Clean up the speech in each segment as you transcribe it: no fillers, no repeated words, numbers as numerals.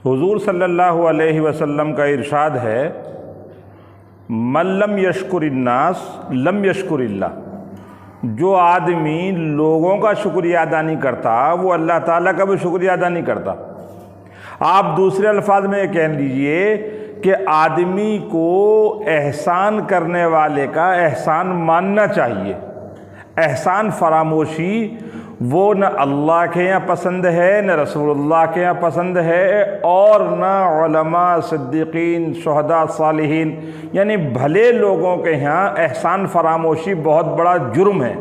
حضور صلی اللہ علیہ وسلم کا ارشاد ہے، من لم یشکر الناس لم یشکر اللہ۔ جو آدمی لوگوں کا شکریہ ادا نہیں کرتا وہ اللہ تعالیٰ کا بھی شکریہ ادا نہیں کرتا۔ آپ دوسرے الفاظ میں یہ کہہ لیجئے کہ آدمی کو احسان کرنے والے کا احسان ماننا چاہیے۔ احسان فراموشی وہ نہ اللہ کے یہاں پسند ہے، نہ رسول اللہ کے یہاں پسند ہے، اور نہ علماء، صدیقین، شہداء، صالحین یعنی بھلے لوگوں کے یہاں احسان فراموشی بہت بڑا جرم ہے۔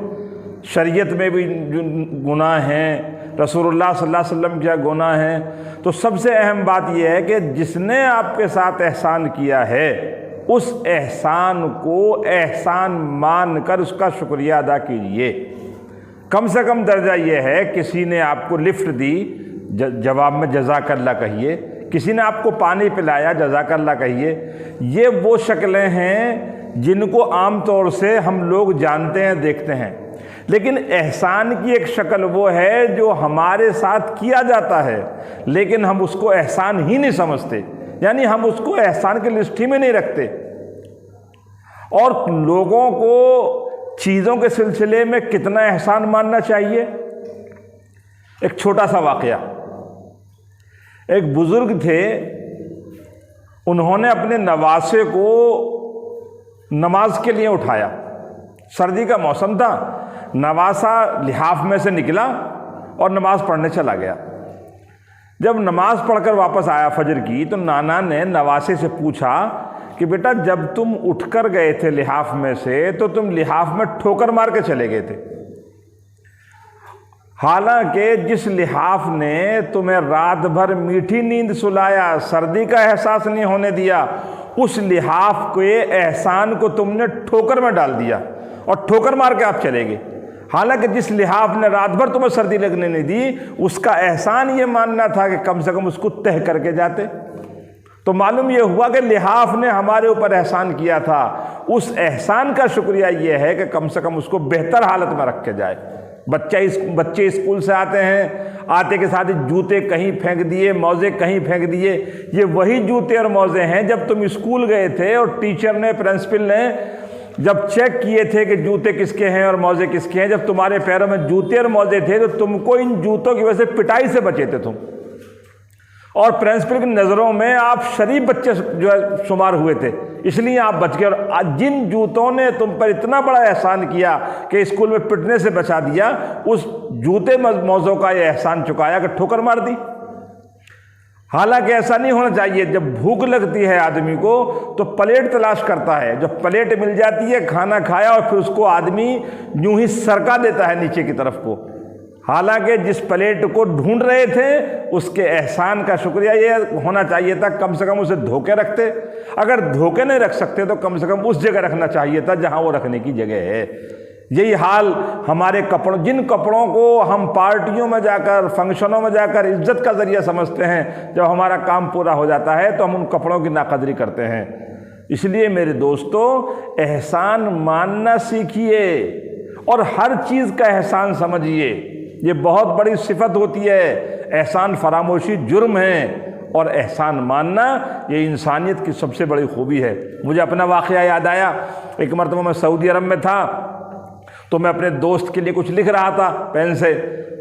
شریعت میں بھی گناہ ہیں، رسول اللہ صلی اللہ علیہ وسلم کیا گناہ ہیں۔ تو سب سے اہم بات یہ ہے کہ جس نے آپ کے ساتھ احسان کیا ہے اس احسان کو احسان مان کر اس کا شکریہ ادا کیجیے۔ کم سے کم درجہ یہ ہے، کسی نے آپ کو لفٹ دی، جواب میں جزاک اللہ کہیے۔ کسی نے آپ کو پانی پلایا، جزاک اللہ کہیے۔ یہ وہ شکلیں ہیں جن کو عام طور سے ہم لوگ جانتے ہیں، دیکھتے ہیں، لیکن احسان کی ایک شکل وہ ہے جو ہمارے ساتھ کیا جاتا ہے لیکن ہم اس کو احسان ہی نہیں سمجھتے، یعنی ہم اس کو احسان کی لسٹ ہی میں نہیں رکھتے۔ اور لوگوں کو چیزوں کے سلسلے میں کتنا احسان ماننا چاہیے؟ ایک چھوٹا سا واقعہ۔ ایک بزرگ تھے، انہوں نے اپنے نواسے کو نماز کے لیے اٹھایا۔ سردی کا موسم تھا، نواسا لحاف میں سے نکلا اور نماز پڑھنے چلا گیا۔ جب نماز پڑھ کر واپس آیا فجر کی تو نانا نے نواسے سے پوچھا کہ بیٹا جب تم اٹھ کر گئے تھے لحاف میں سے تو تم لحاف میں ٹھوکر مار کے چلے گئے تھے، حالانکہ جس لحاف نے تمہیں رات بھر میٹھی نیند سلایا، سردی کا احساس نہیں ہونے دیا، اس لحاف کے احسان کو تم نے ٹھوکر میں ڈال دیا اور ٹھوکر مار کے آپ چلے گئے۔ حالانکہ جس لحاف نے رات بھر تمہیں سردی لگنے نہیں دی، اس کا احسان یہ ماننا تھا کہ کم سے کم اس کو تہ کر کے جاتے۔ تو معلوم یہ ہوا کہ لحاف نے ہمارے اوپر احسان کیا تھا، اس احسان کا شکریہ یہ ہے کہ کم سے کم اس کو بہتر حالت میں رکھ کے جائے۔ بچے اسکول سے آتے ہیں، آتے کے ساتھ جوتے کہیں پھینک دیے، موزے کہیں پھینک دیے۔ یہ وہی جوتے اور موزے ہیں جب تم اسکول گئے تھے اور ٹیچر نے، پرنسپل نے جب چیک کیے تھے کہ جوتے کس کے ہیں اور موزے کس کے ہیں، جب تمہارے پیروں میں جوتے اور موزے تھے تو تم کو ان جوتوں کی وجہ سے پٹائی سے بچے تھے تم، اور پرنسپل کی نظروں میں آپ شریف بچے جو ہے شمار ہوئے تھے، اس لیے آپ بچ گئے۔ اور جن جوتوں نے تم پر اتنا بڑا احسان کیا کہ اسکول میں پٹنے سے بچا دیا، اس جوتے موزوں کا یہ احسان چکایا کہ ٹھوکر مار دی۔ حالانکہ ایسا نہیں ہونا چاہیے۔ جب بھوک لگتی ہے آدمی کو تو پلیٹ تلاش کرتا ہے، جب پلیٹ مل جاتی ہے کھانا کھایا اور پھر اس کو آدمی یوں ہی سرکا دیتا ہے نیچے کی طرف کو، حالانکہ جس پلیٹ کو ڈھونڈ رہے تھے اس کے احسان کا شکریہ یہ ہونا چاہیے تھا کم سے کم اسے دھوکے رکھتے۔ اگر دھوکے نہیں رکھ سکتے تو کم سے کم اس جگہ رکھنا چاہیے تھا جہاں وہ رکھنے کی جگہ ہے۔ یہی حال ہمارے کپڑوں، جن کپڑوں کو ہم پارٹیوں میں جا کر، فنکشنوں میں جا کر عزت کا ذریعہ سمجھتے ہیں، جب ہمارا کام پورا ہو جاتا ہے تو ہم ان کپڑوں کی ناقدری کرتے ہیں۔ اس لیے میرے دوستو، احسان ماننا سیکھیے اور ہر چیز کا احسان سمجھیے۔ یہ بہت بڑی صفت ہوتی ہے۔ احسان فراموشی جرم ہے اور احسان ماننا یہ انسانیت کی سب سے بڑی خوبی ہے۔ مجھے اپنا واقعہ یاد آیا۔ ایک مرتبہ میں سعودی عرب میں تھا تو میں اپنے دوست کے لیے کچھ لکھ رہا تھا پین سے،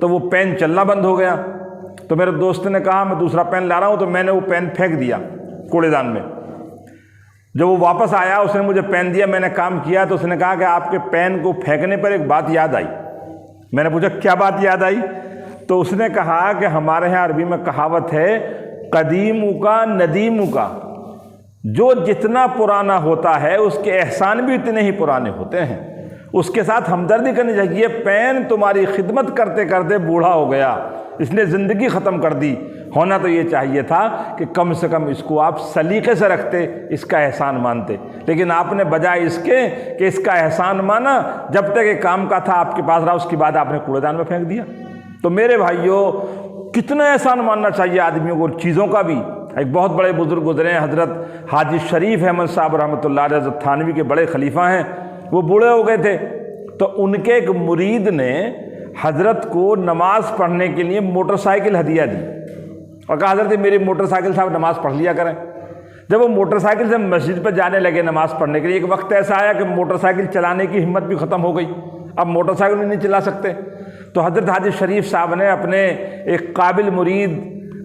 تو وہ پین چلنا بند ہو گیا۔ تو میرے دوست نے کہا میں دوسرا پین لا رہا ہوں، تو میں نے وہ پین پھینک دیا کوڑے دان میں۔ جب وہ واپس آیا اس نے مجھے پین دیا، میں نے کام کیا، تو اس نے کہا کہ آپ کے پین کو پھینکنے پر ایک بات یاد آئی۔ میں نے پوچھا کیا بات یاد آئی؟ تو اس نے کہا کہ ہمارے یہاں عربی میں کہاوت ہے، قدیموں کا ندیموں کا، جو جتنا پرانا ہوتا ہے اس کے احسان بھی اتنے ہی پرانے ہوتے ہیں۔ اس کے ساتھ ہمدردی کرنی چاہیے۔ پین تمہاری خدمت کرتے کرتے بوڑھا ہو گیا، اس نے زندگی ختم کر دی۔ ہونا تو یہ چاہیے تھا کہ کم سے کم اس کو آپ سلیقے سے رکھتے، اس کا احسان مانتے، لیکن آپ نے بجائے اس کے کہ اس کا احسان مانا، جب تک یہ کام کا تھا آپ کے پاس رہا، اس کے بعد آپ نے کوڑے دان میں پھینک دیا۔ تو میرے بھائیوں، کتنا احسان ماننا چاہیے آدمیوں کو، چیزوں کا بھی۔ ایک بہت بڑے بزرگ گزرے ہیں، حضرت حاجی شریف احمد صاحب رحمۃ اللہ علیہ، حضرت تھانوی کے بڑے خلیفہ ہیں۔ وہ بوڑھے ہو گئے تھے تو ان کے ایک مرید نے حضرت کو نماز پڑھنے کے لیے موٹر سائیکل ہدیہ دی۔ اور کہا حضرت میری موٹر سائیکل صاحب نماز پڑھ لیا کریں۔ جب وہ موٹر سائیکل سے مسجد پہ جانے لگے نماز پڑھنے کے لیے، ایک وقت ایسا آیا کہ موٹر سائیکل چلانے کی ہمت بھی ختم ہو گئی، اب موٹر سائیکل نہیں چلا سکتے۔ تو حضرت حاجی شریف صاحب نے اپنے ایک قابل مرید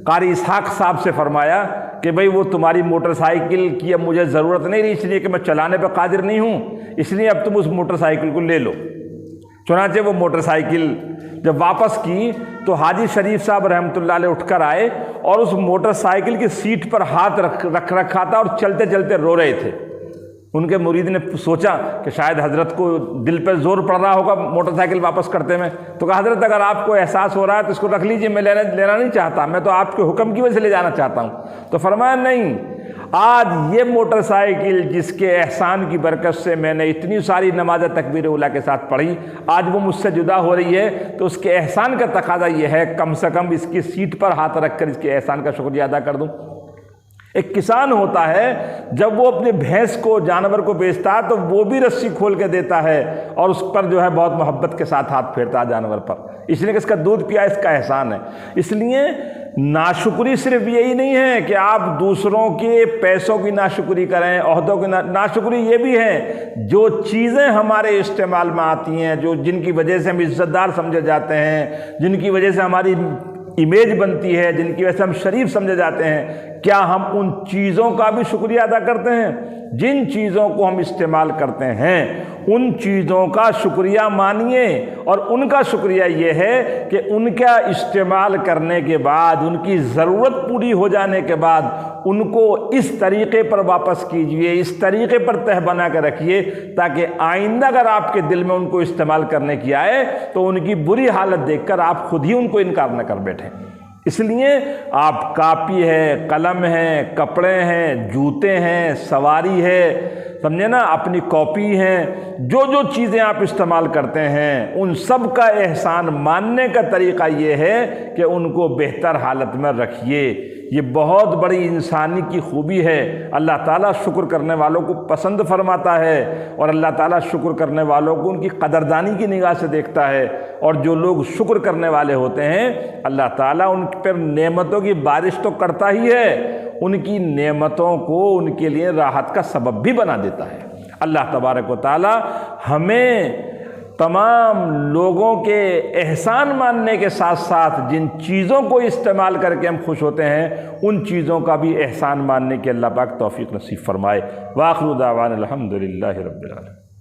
قاری اسحاق صاحب سے فرمایا کہ بھئی وہ تمہاری موٹر سائیکل کی اب مجھے ضرورت نہیں رہی، اس لیے کہ میں چلانے پہ قادر نہیں ہوں، اس لیے اب تم اس موٹر سائیکل کو لے لو۔ چنانچہ وہ موٹر سائیکل جب واپس کی تو حاجی شریف صاحب رحمۃ اللہ علیہ اٹھ کر آئے اور اس موٹر سائیکل کی سیٹ پر ہاتھ رکھ رکھا تھا اور چلتے چلتے رو رہے تھے۔ ان کے مرید نے سوچا کہ شاید حضرت کو دل پہ زور پڑ رہا ہوگا موٹر سائیکل واپس کرتے میں، تو کہا حضرت اگر آپ کو احساس ہو رہا ہے تو اس کو رکھ لیجئے، میں لینا نہیں چاہتا، میں تو آپ کے حکم کی وجہ سے لے جانا چاہتا ہوں۔ تو فرمایا نہیں، آج یہ موٹر سائیکل جس کے احسان کی برکت سے میں نے اتنی ساری نماز تکبیر اولیٰ کے ساتھ پڑھی، آج وہ مجھ سے جدا ہو رہی ہے، تو اس کے احسان کا تقاضا یہ ہے کم سے کم اس کی سیٹ پر ہاتھ رکھ کر اس کے احسان کا شکریہ ادا کر دوں۔ ایک کسان ہوتا ہے، جب وہ اپنے بھینس کو جانور کو بیچتا ہے تو وہ بھی رسی کھول کے دیتا ہے اور اس پر جو ہے بہت محبت کے ساتھ ہاتھ پھیرتا ہے جانور پر، اس لیے کہ اس کا دودھ پیا اس کا احسان ہے۔ اس لیے ناشکری صرف یہی نہیں ہے کہ آپ دوسروں کے پیسوں کی ناشکری کریں، عہدوں کی ناشکری یہ بھی ہے جو چیزیں ہمارے استعمال میں آتی ہیں، جن کی وجہ سے ہم عزت دار سمجھے جاتے ہیں، جن کی وجہ سے ہماری امیج بنتی ہے، جن کی وجہ سے ہم شریف سمجھے جاتے ہیں، کیا ہم ان چیزوں کا بھی شکریہ ادا کرتے ہیں؟ جن چیزوں کو ہم استعمال کرتے ہیں ان چیزوں کا شکریہ مانیے، اور ان کا شکریہ یہ ہے کہ ان کا استعمال کرنے کے بعد، ان کی ضرورت پوری ہو جانے کے بعد ان کو اس طریقے پر واپس کیجئے، اس طریقے پر تہ بنا کے رکھیے تاکہ آئندہ اگر آپ کے دل میں ان کو استعمال کرنے کی آئے تو ان کی بری حالت دیکھ کر آپ خود ہی ان کو انکار نہ کر بیٹھیں۔ اس لیے آپ کاپی ہے، قلم ہے، کپڑے ہیں، جوتے ہیں، سواری ہے، سمجھے نا، اپنی کاپی ہیں، جو چیزیں آپ استعمال کرتے ہیں ان سب کا احسان ماننے کا طریقہ یہ ہے کہ ان کو بہتر حالت میں رکھیے۔ یہ بہت بڑی انسانی کی خوبی ہے۔ اللہ تعالیٰ شکر کرنے والوں کو پسند فرماتا ہے، اور اللہ تعالیٰ شکر کرنے والوں کو ان کی قدردانی کی نگاہ سے دیکھتا ہے، اور جو لوگ شکر کرنے والے ہوتے ہیں اللہ تعالیٰ ان پر نعمتوں کی بارش تو کرتا ہی ہے، ان کی نعمتوں کو ان کے لیے راحت کا سبب بھی بنا دیتا ہے۔ اللہ تبارک و تعالیٰ ہمیں تمام لوگوں کے احسان ماننے کے ساتھ ساتھ جن چیزوں کو استعمال کر کے ہم خوش ہوتے ہیں ان چیزوں کا بھی احسان ماننے کے اللہ پاک توفیق نصیب فرمائے۔ وآخر دعوانا الحمدللہ رب العالمین۔